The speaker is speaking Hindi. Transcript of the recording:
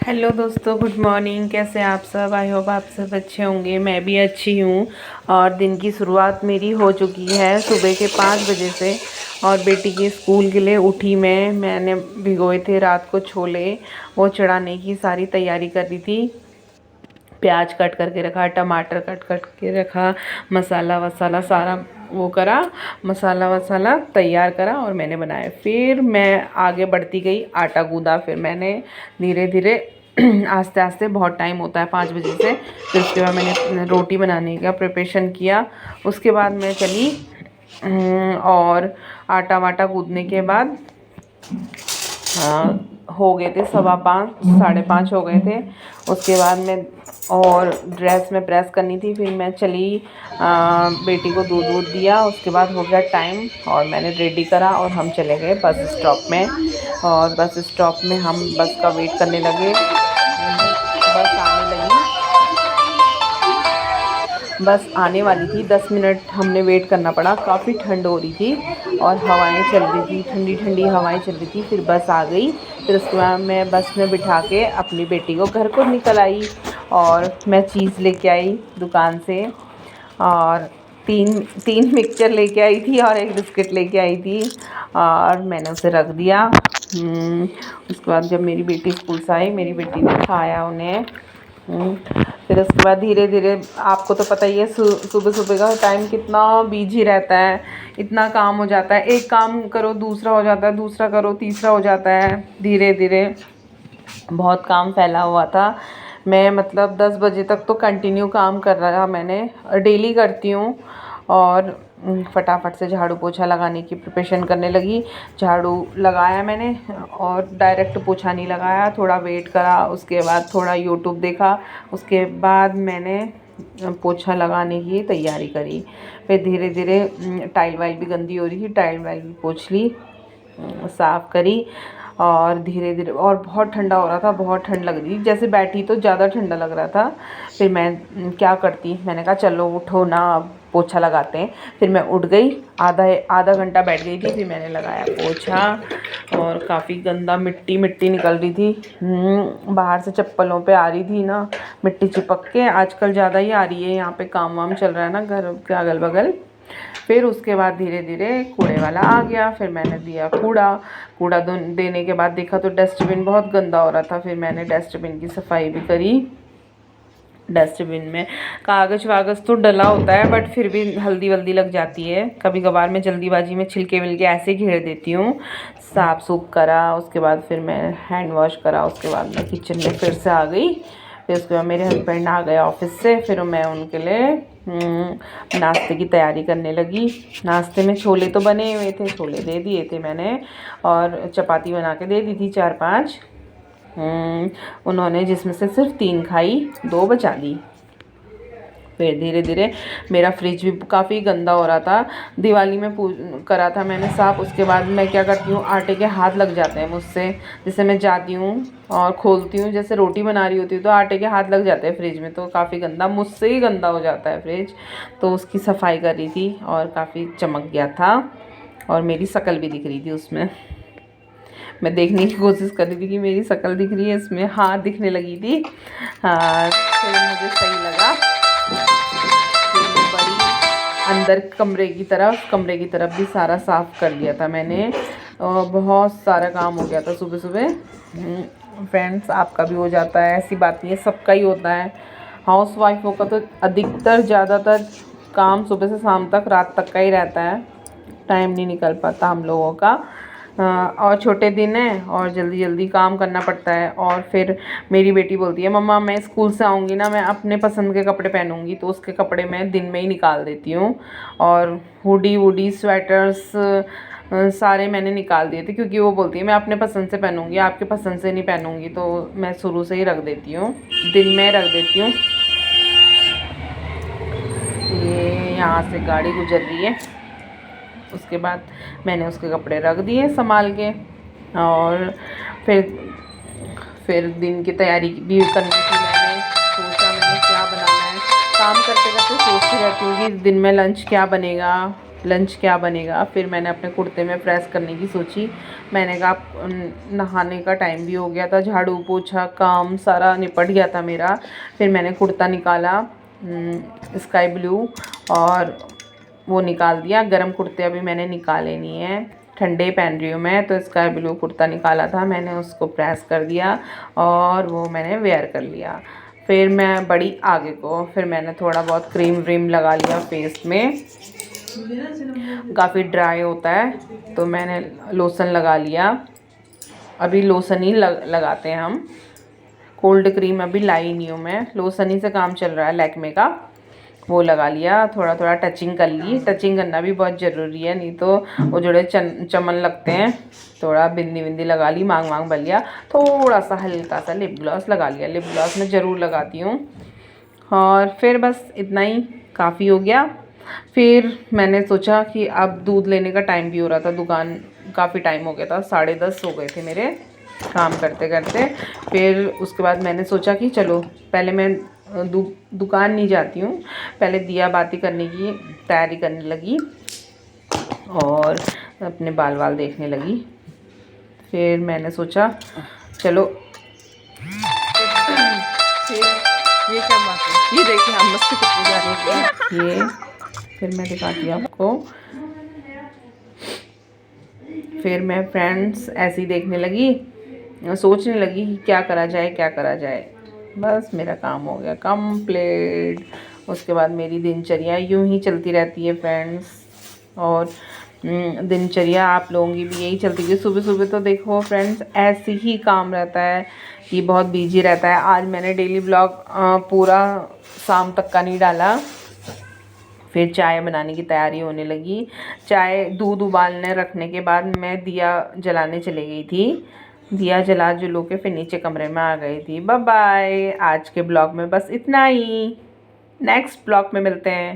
हेलो दोस्तों, गुड मॉर्निंग। कैसे आप सब? आई होप आप सब अच्छे होंगे। मैं भी अच्छी हूँ। और दिन की शुरुआत मेरी हो चुकी है सुबह के 5 बजे से। और बेटी के स्कूल के लिए उठी मैंने भिगोए थे रात को छोले, वो चढ़ाने की सारी तैयारी कर रही थी। प्याज कट करके रखा, टमाटर कट कट के रखा, मसाला वसाला सारा वो करा, मसाला वसाला तैयार करा और मैंने बनाया। फिर मैं आगे बढ़ती गई, आटा गूँधा। फिर मैंने धीरे धीरे आस्ते आस्ते, बहुत टाइम होता है 5 बजे से। फिर उसके बाद मैंने रोटी बनाने का प्रिपरेशन किया। उसके बाद मैं चली और आटा वाटा गूँधने के बाद हो गए थे 5:15, 5:30 हो गए थे। उसके बाद मैं और ड्रेस में प्रेस करनी थी। फिर मैं चली, बेटी को दूध वूध दिया। उसके बाद हो गया टाइम और मैंने रेडी करा और हम चले गए बस स्टॉप में। और बस स्टॉप में हम बस का वेट करने लगे। बस आने लगी, बस आने वाली थी। 10 मिनट हमने वेट करना पड़ा, काफ़ी ठंड हो रही थी और हवाएं चल रही थी, ठंडी ठंडी हवाएं चल रही थी। फिर बस आ गई। फिर उसके बाद मैं बस में बिठा के अपनी बेटी को घर को निकल आई। और मैं चीज़ लेके आई दुकान से, और तीन तीन मिक्सचर लेके आई थी और एक बिस्किट लेके आई थी और मैंने उसे रख दिया। उसके बाद जब मेरी बेटी स्कूल से आई, मेरी बेटी ने खाया उन्हें। फिर उसके बाद धीरे धीरे, आपको तो पता ही है सुबह सुबह का टाइम कितना बिजी रहता है, इतना काम हो जाता है। एक काम करो दूसरा हो जाता है, दूसरा करो तीसरा हो जाता है। धीरे धीरे बहुत काम फैला हुआ था। मैं मतलब 10 बजे तक तो कंटिन्यू काम कर रहा, मैंने डेली करती हूँ। और फटाफट से झाड़ू पोछा लगाने की प्रिपरेशन करने लगी। झाड़ू लगाया मैंने और डायरेक्ट पोछा नहीं लगाया, थोड़ा वेट करा। उसके बाद थोड़ा यूट्यूब देखा। उसके बाद मैंने पोछा लगाने की तैयारी करी। फिर धीरे धीरे टाइल वाइल भी गंदी हो रही थी, टाइल वाइल भी पोछ ली, साफ़ करी। और धीरे धीरे, और बहुत ठंडा हो रहा था, बहुत ठंड लग रही थी, जैसे बैठी तो ज़्यादा ठंडा लग रहा था। फिर मैं क्या करती, मैंने कहा चलो उठो ना, पोछा लगाते हैं। फिर मैं उठ गई, आधा आधा घंटा बैठ गई थी। फिर मैंने लगाया पोछा और काफ़ी गंदा मिट्टी मिट्टी निकल रही थी। बाहर से चप्पलों पे आ रही थी ना मिट्टी चिपक के। आजकल ज़्यादा ही आ रही है, यहाँ पे काम वाम चल रहा है ना घर के अगल बगल। फिर उसके बाद धीरे धीरे कूड़े वाला आ गया। फिर मैंने दिया कूड़ा। कूड़ा देने के बाद देखा तो डस्टबिन बहुत गंदा हो रहा था। फिर मैंने डस्टबिन की सफाई भी करी। डस्टबिन में कागज़ वागज़ तो डला होता है, बट फिर भी हल्दी वल्दी लग जाती है। कभी कभार मैं जल्दीबाजी में छिलके विलके ऐसे घेर देती हूँ। साफ़ सूफ करा, उसके बाद फिर मैं हैंड वॉश करा। उसके बाद मैं किचन में फिर से आ गई। फिर उसके बाद मेरे हस्बैंड आ गए ऑफिस से। फिर मैं उनके लिए नाश्ते की तैयारी करने लगी। नाश्ते में छोले तो बने हुए थे, छोले दे दिए थे मैंने, और चपाती बना के दे दी थी 4-5। उन्होंने जिसमें से सिर्फ 3 खाई, 2 बचा दी। फिर धीरे धीरे मेरा फ्रिज भी काफ़ी गंदा हो रहा था। दिवाली में करा था मैंने साफ़। उसके बाद मैं क्या करती हूँ, आटे के हाथ लग जाते हैं मुझसे। जैसे मैं जाती हूँ और खोलती हूँ, जैसे रोटी बना रही होती हूँ, तो आटे के हाथ लग जाते हैं फ्रिज में, तो काफ़ी गंदा, मुझसे ही गंदा हो जाता है फ्रिज। तो उसकी सफाई कर रही थी और काफ़ी चमक गया था और मेरी शक्ल भी दिख रही थी उसमें। मैं देखने की कोशिश कर रही थी कि मेरी शक्ल दिख रही है इसमें। हाँ, दिखने लगी थी। हाँ, फिर मुझे सही लगा। फिर मैं बड़ी अंदर कमरे की तरफ भी सारा साफ़ कर लिया था मैंने। और बहुत सारा काम हो गया था सुबह सुबह। फ्रेंड्स, आपका भी हो जाता है, ऐसी बात नहीं है, सबका ही होता है। हाउस वाइफों का तो अधिकतर ज़्यादातर काम सुबह से शाम तक, रात तक का ही रहता है। टाइम नहीं निकल पाता हम लोगों का। और छोटे दिन हैं और जल्दी जल्दी काम करना पड़ता है। और फिर मेरी बेटी बोलती है, मम्मा मैं स्कूल से आऊँगी ना, मैं अपने पसंद के कपड़े पहनूँगी। तो उसके कपड़े मैं दिन में ही निकाल देती हूँ। और हुडी वुडी स्वेटर्स सारे मैंने निकाल दिए थे, क्योंकि वो बोलती है मैं अपने पसंद से पहनूँगी, आपके पसंद से नहीं पहनूँगी। तो मैं शुरू से ही रख देती हूँ, दिन में रख देती हूँ। ये यहाँ से गाड़ी गुजर रही है। उसके बाद मैंने उसके कपड़े रख दिए संभाल के। और फिर दिन की तैयारी भी करनी थी। मैंने सोचा मैंने क्या बनाना है। काम करते करते सोचती रहती हूँ कि दिन में लंच क्या बनेगा, लंच क्या बनेगा। फिर मैंने अपने कुर्ते में प्रेस करने की सोची। मैंने कहा नहाने का टाइम भी हो गया था, झाड़ू पोछा काम सारा निपट गया था मेरा। फिर मैंने कुर्ता निकाला स्काई ब्लू और वो निकाल दिया। गरम कुर्ते अभी मैंने निकाले नहीं हैं, ठंडे पहन रही हूँ मैं, तो स्काई ब्लू कुर्ता निकाला था मैंने, उसको प्रेस कर दिया और वो मैंने वेयर कर लिया। फिर मैं बढ़ी आगे को। फिर मैंने थोड़ा बहुत क्रीम व्रीम लगा लिया फेस में, काफ़ी ड्राई होता है तो मैंने लोशन लगा लिया। अभी लोशन ही लगाते हैं हम, कोल्ड क्रीम अभी लाई नहीं हूँ मैं, लोशन ही से काम चल रहा है लैक्मे का, वो लगा लिया। थोड़ा थोड़ा टचिंग कर ली, टचिंग करना भी बहुत ज़रूरी है, नहीं तो वो जोड़े चमन लगते हैं। थोड़ा बिंदी बिंदी लगा ली, मांग मांग भर लिया, थोड़ा सा हल्का सा लिप ग्लॉस लगा लिया। लिप ग्लॉस मैं ज़रूर लगाती हूँ। और फिर बस इतना ही काफ़ी हो गया। फिर मैंने सोचा कि अब दूध लेने का टाइम भी हो रहा था, दुकान काफ़ी टाइम हो गया था, 10:30 हो गए थे मेरे काम करते करते। फिर उसके बाद मैंने सोचा कि चलो पहले मैं दुकान नहीं जाती हूँ, पहले दिया बाती करने की तैयारी करने लगी और अपने बाल वाल देखने लगी। फिर मैंने सोचा चलो फिर ये क्या बात है, ये देखिए हम मस्ती करते जा रहे हैं ये। फिर मैं दिखाती हूँ आपको। फिर मैं फ्रेंड्स ऐसे ही देखने लगी, सोचने लगी कि क्या करा जाए क्या करा जाए। बस मेरा काम हो गया कंप्लीट। उसके बाद मेरी दिनचर्या यूं ही चलती रहती है फ्रेंड्स। और दिनचर्या आप लोगों की भी यही चलती है। सुबह सुबह तो देखो फ्रेंड्स ऐसे ही काम रहता है कि बहुत बिजी रहता है। आज मैंने डेली ब्लॉग पूरा शाम तक का नहीं डाला। फिर चाय बनाने की तैयारी होने लगी। चाय दूध उबालने रखने के बाद मैं दिया जलाने चली गई थी। दिया जला जुलू के फिर नीचे कमरे में आ गई थी। बाय बाय, आज के ब्लॉग में बस इतना ही। नेक्स्ट ब्लॉग में मिलते हैं।